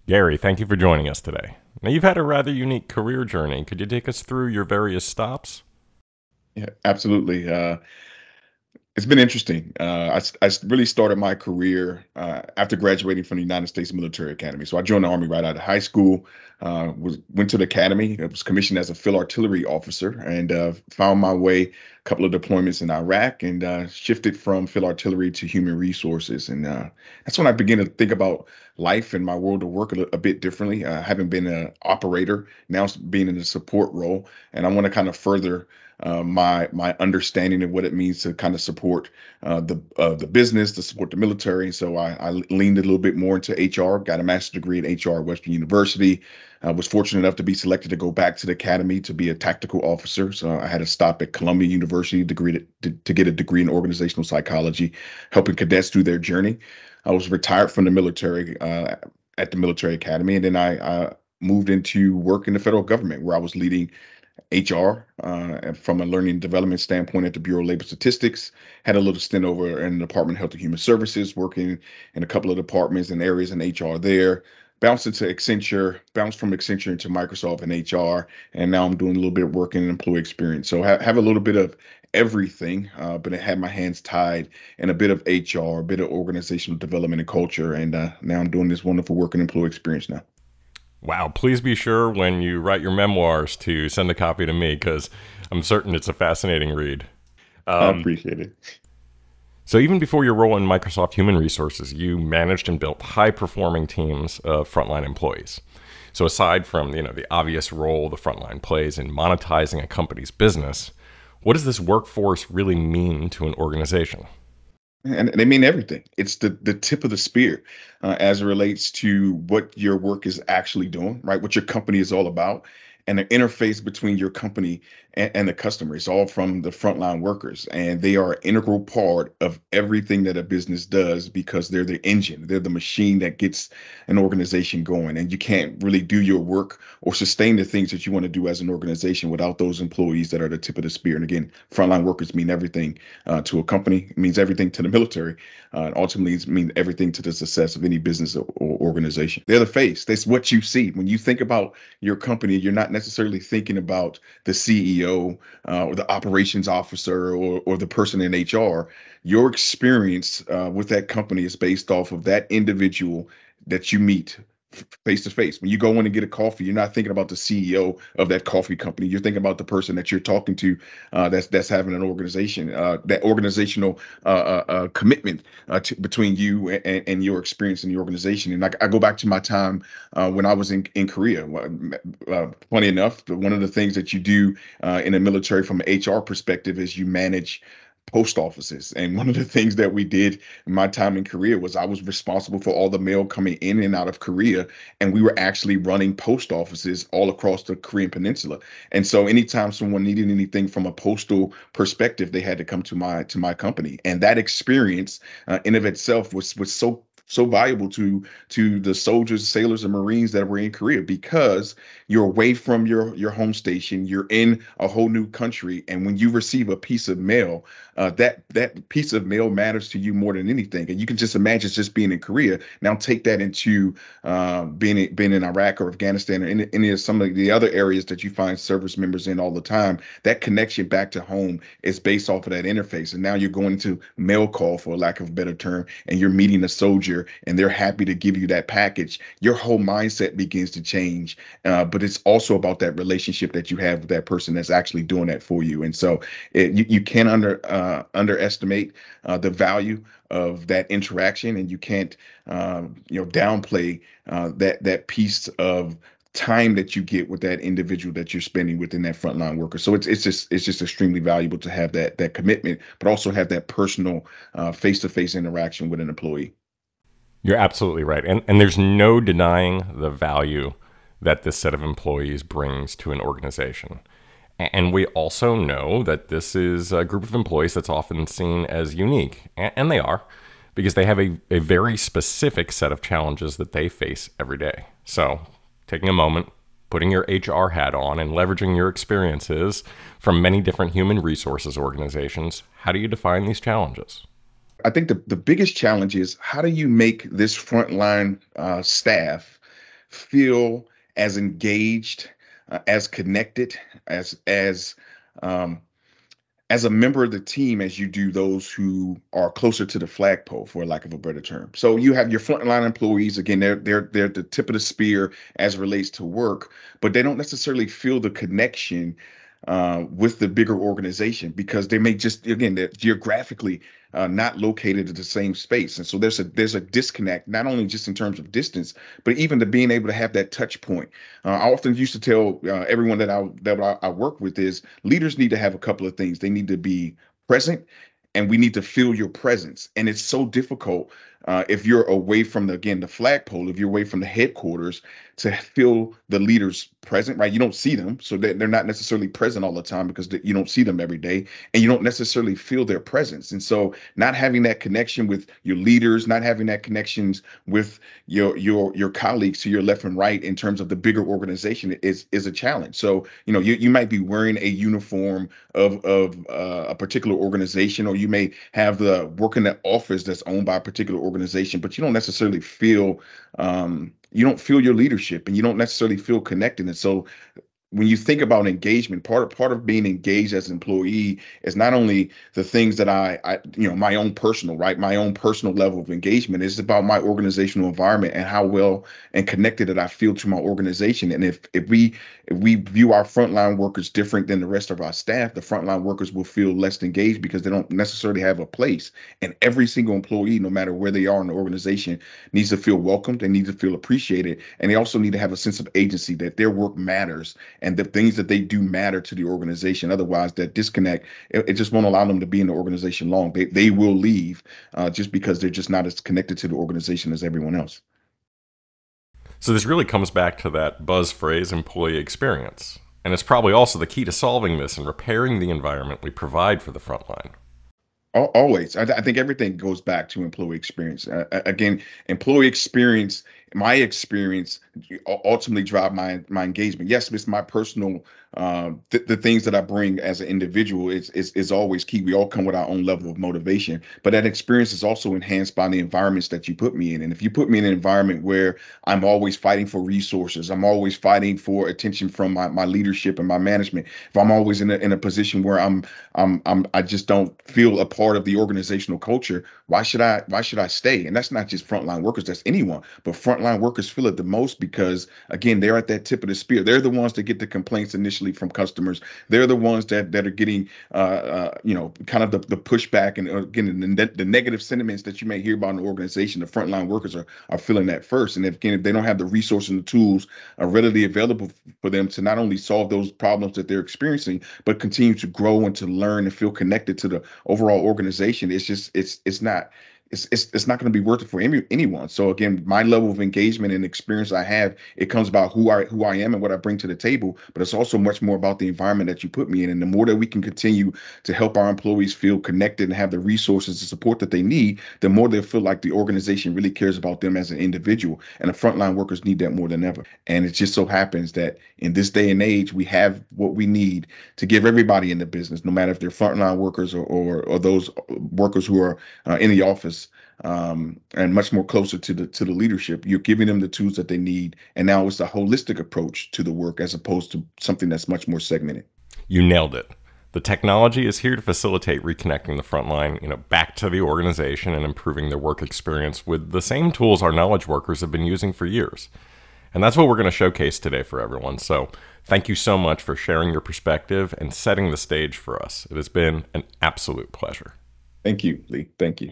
Gary, thank you for joining us today. Now, you've had a rather unique career journey. Could you take us through your various stops? Yeah, absolutely. It's been interesting. Really started my career after graduating from the United States Military Academy. So I joined the Army right out of high school. Went to the academy. I was commissioned as a field artillery officer, and found my way a couple of deployments in Iraq, and shifted from field artillery to human resources. And that's when I began to think about life and my world of work a bit differently. Having been an operator, now being in a support role, and I want to kind of further my understanding of what it means to kind of support the business, to support the military. So I leaned a little bit more into HR. Got a master's degree in HR at Western University. I was fortunate enough to be selected to go back to the academy to be a tactical officer. So I had a stop at Columbia University to get a degree in organizational psychology, helping cadets through their journey. I was retired from the military at the military academy, and then I moved into work in the federal government, where I was leading HR and from a learning and development standpoint at the Bureau of Labor Statistics. Had a little stint over in the Department of Health and Human Services, working in a couple of departments and areas in HR there. Bounced from Accenture into Microsoft and HR, and now I'm doing a little bit of work in employee experience. So have a little bit of everything, but I had my hands tied in a bit of HR, a bit of organizational development and culture, and now I'm doing this wonderful work in employee experience now. Wow, please be sure when you write your memoirs to send a copy to me because I'm certain it's a fascinating read. I Um, appreciate it. so even before your role in Microsoft Human Resources, you managed and built high-performing teams of frontline employees. So aside from, the obvious role the frontline plays in monetizing a company's business, what does this workforce really mean to an organization? And they mean everything. It's the tip of the spear as it relates to what your work is actually doing, right? What your company is all about, and the interface between your company and the customer. It's all from the frontline workers, and they are an integral part of everything that a business does because they're the engine. They're the machine that gets an organization going, and you can't really do your work or sustain the things that you want to do as an organization without those employees that are the tip of the spear. And again, frontline workers mean everything to a company. It means everything to the military. And ultimately, it means everything to the success of any business or organization. They're the face. That's what you see when you think about your company. You're not necessarily thinking about the CEO or the operations officer or the person in HR. Your experience with that company is based off of that individual that you meet face to face. When you go in and get a coffee, you're not thinking about the CEO of that coffee company. You're thinking about the person that you're talking to, that's having an organization, that organizational commitment between you and your experience in the organization. And I go back to my time when I was in Korea. Funny enough, one of the things that you do in the military from an HR perspective is you manage post offices. And one of the things that we did in my time in Korea was I was responsible for all the mail coming in and out of Korea. And we were actually running post offices all across the Korean Peninsula. And so anytime someone needed anything from a postal perspective, they had to come to my company. And that experience in of itself was so valuable to the soldiers, sailors, and Marines that were in Korea because you're away from your home station, you're in a whole new country, and when you receive a piece of mail, that piece of mail matters to you more than anything. And you can just imagine just being in Korea. Now take that into being in Iraq or Afghanistan or any of some of the other areas that you find service members in all the time. That connection back to home is based off of that interface. And now you're going to mail call, for lack of a better term, and you're meeting a soldier and they're happy to give you that package. Your whole mindset begins to change. But it's also about that relationship that you have with that person that's actually doing that for you. And so you can't underestimate the value of that interaction, and you can't downplay that piece of time that you get with that individual that you're spending within that frontline worker. So it's just extremely valuable to have that commitment, but also have that personal face-to-face interaction with an employee. You're absolutely right. And there's no denying the value that this set of employees brings to an organization. And we also know that this is a group of employees that's often seen as unique. And they are, because they have a very specific set of challenges that they face every day. So taking a moment, putting your HR hat on, and leveraging your experiences from many different human resources organizations, how do you define these challenges? I think the biggest challenge is how do you make this frontline staff feel as engaged, as connected, as as um, as a member of the team as you do those who are closer to the flagpole, for lack of a better term. So you have your frontline employees. Again, they're the tip of the spear as it relates to work, but they don't necessarily feel the connection with the bigger organization because they may just, again, they're geographically not located at the same space, and so there's a disconnect, not only just in terms of distance, but even to being able to have that touch point. I often used to tell everyone that I work with is leaders need to have a couple of things. They need to be present, and we need to feel your presence. And it's so difficult if you're away from the flagpole, if you're away from the headquarters, to feel the leaders present, right? You don't see them, so they're not necessarily present all the time because you don't see them every day, and you don't necessarily feel their presence. And so, not having that connection with your leaders, not having that connections with your colleagues to your left and right in terms of the bigger organization is a challenge. So, you might be wearing a uniform of a particular organization, or you may have the work in the office that's owned by a particular organization, but you don't necessarily feel you don't feel your leadership, and you don't necessarily feel connected. And so when you think about engagement, part of being engaged as an employee is not only the things that my own personal, right, my own personal level of engagement. It's about my organizational environment and how well and connected that I feel to my organization. And if we view our frontline workers different than the rest of our staff, the frontline workers will feel less engaged because they don't necessarily have a place. And every single employee, no matter where they are in the organization, needs to feel welcomed. They need to feel appreciated, and they also need to have a sense of agency, that their work matters and the things that they do matter to the organization. Otherwise, that disconnect, it just won't allow them to be in the organization long. They will leave just because they're just not as connected to the organization as everyone else. So this really comes back to that buzz phrase, employee experience. And it's probably also the key to solving this and repairing the environment we provide for the frontline. Always. I think everything goes back to employee experience. Again, employee experience, my experience ultimately drive my engagement. Yes, it's my personal, the things that I bring as an individual is always key. We all come with our own level of motivation, but that experience is also enhanced by the environments that you put me in. And if you put me in an environment where I'm always fighting for resources, I'm always fighting for attention from my leadership and my management, if I'm always in a position where I just don't feel a part of the organizational culture, why should I stay? And that's not just frontline workers, that's anyone. But frontline workers feel it the most because, again, they're at that tip of the spear. They're the ones that get the complaints initially from customers. They're the ones that are getting kind of the pushback, and again, the negative sentiments that you may hear about in the organization. The frontline workers are feeling that first. And if they don't have the resources and the tools readily available for them to not only solve those problems that they're experiencing, but continue to grow and to learn and feel connected to the overall organization, it's not going to be worth it for anyone. So again, my level of engagement and experience I have, it comes about who I am and what I bring to the table, but it's also much more about the environment that you put me in. And the more that we can continue to help our employees feel connected and have the resources and support that they need, the more they'll feel like the organization really cares about them as an individual. And the frontline workers need that more than ever. And it just so happens that in this day and age, we have what we need to give everybody in the business, no matter if they're frontline workers or those workers who are in the office, and much more closer to the leadership. You're giving them the tools that they need, and now it's a holistic approach to the work as opposed to something that's much more segmented. You nailed it. The technology is here to facilitate reconnecting the frontline, back to the organization and improving their work experience with the same tools our knowledge workers have been using for years. And that's what we're going to showcase today for everyone. So thank you so much for sharing your perspective and setting the stage for us. It has been an absolute pleasure. Thank you, Lee. Thank you.